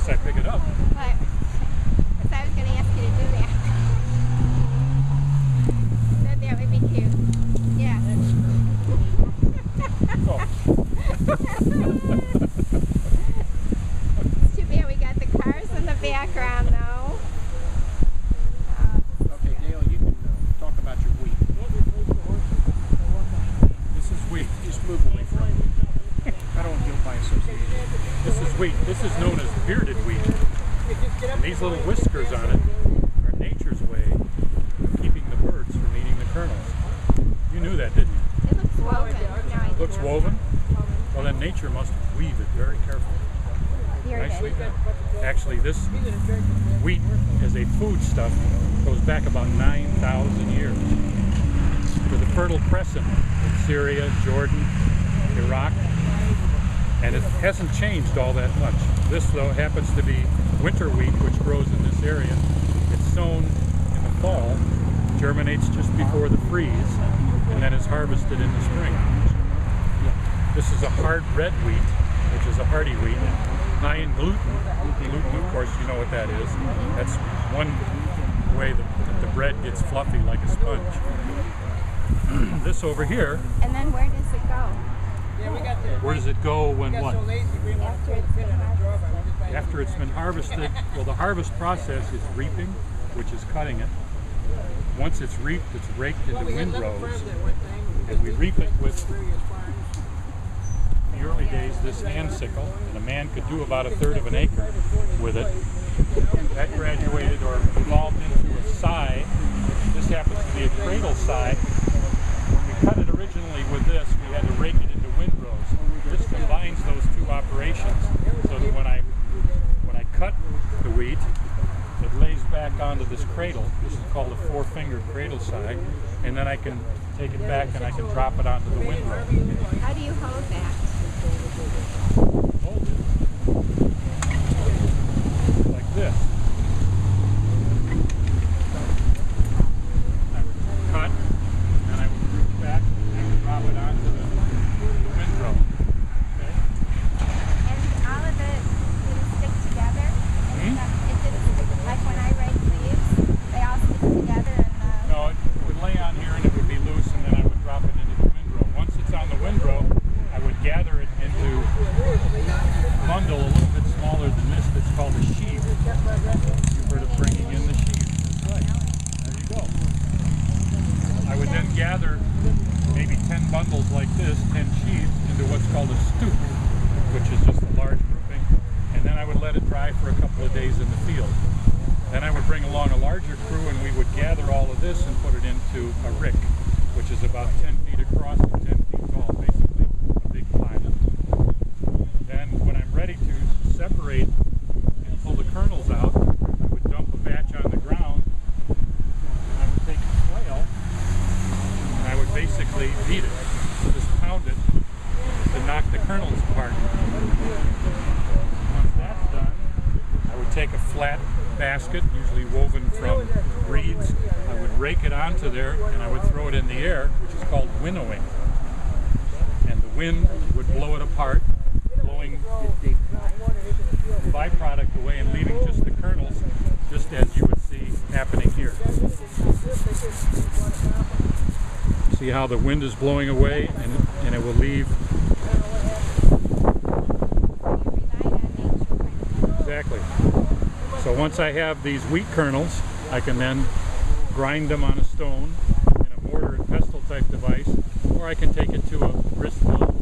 unless I pick it up. But, because I was going to ask you to do that. So that would be cute. Yeah. Oh. It's too bad we got the cars in the background, though. Okay, Dale, you can talk about your wheat. This is wheat. Just move away from it. I don't guilt by association. This is wheat. This is known as bearded wheat. And these little whiskers on it are nature's way of keeping the birds from eating the kernels. You knew that, didn't you? It looks woven. No, I It looks didn't. woven? Well, then nature must weave it very carefully. Bearded. Nicely done. Actually, this wheat as a foodstuff goes back about 9,000 years to the Fertile Crescent in Syria, Jordan, Iraq, and it hasn't changed all that much. This, though, happens to be winter wheat, which grows in this area. It's sown in the fall, germinates just before the freeze, and then is harvested in the spring. This is a hard red wheat, which is a hardy wheat, high in gluten. Gluten, of course, you know what that is. That's one way that the bread gets fluffy like a sponge. This over here, And then where does it go? where does it go when what? After it's been harvested. After it's been harvested, well, the harvest process is reaping, which is cutting it. Once it's reaped, it's raked into windrows, and we reap it with, in the early days, this hand sickle, and a man could do about 1/3 of an acre with it. That graduated or evolved into a scythe. This happens to be a cradle scythe. When we cut it originally with this, we had to rake it into windrows. This combines those two operations, so that when I cut the wheat, it lays back onto this cradle. This is called a 4-fingered cradle scythe, and then I can take it back and I can drop it onto the windrow. How do you hold that? Hold it like this. I would cut, and I would reach back and drop it onto the windrow. Okay? And all of it, did it stick together? And it didn't stick, like when I rake leaves, they all stick together and No, it would lay on here and it would be loose, and then I would drop it into the windrow. Once it's on the windrow, I would gather it into a bundle a little bit smaller than this that's called a sheaf. You've heard of bringing in the sheaf. That's right. There you go. I would then gather maybe 10 bundles like this, 10 sheaves, into what's called a stoop, which is just a large grouping, and then I would let it dry for a couple of days in the field. Then I would bring along a larger crew and we would gather all of this and put it into a rick, which is about 10 feet across and 10 feet tall, basically a big pile. Then when I'm ready to separate and pull the kernels out, I would dump a batch on the ground, and I would take a flail and I would basically beat it, just pound it to knock the kernels apart. Once that's done, I would take a flat basket, usually woven from reeds. I would rake it onto there and I would throw it in the air, which is called winnowing. And the wind would blow it apart, blowing the byproduct away and leaving just the kernels, just as you would see happening here. See how the wind is blowing away and it will leave. Exactly. So once I have these wheat kernels, I can then grind them on a stone in a mortar and pestle type device, or I can take it to a grist mill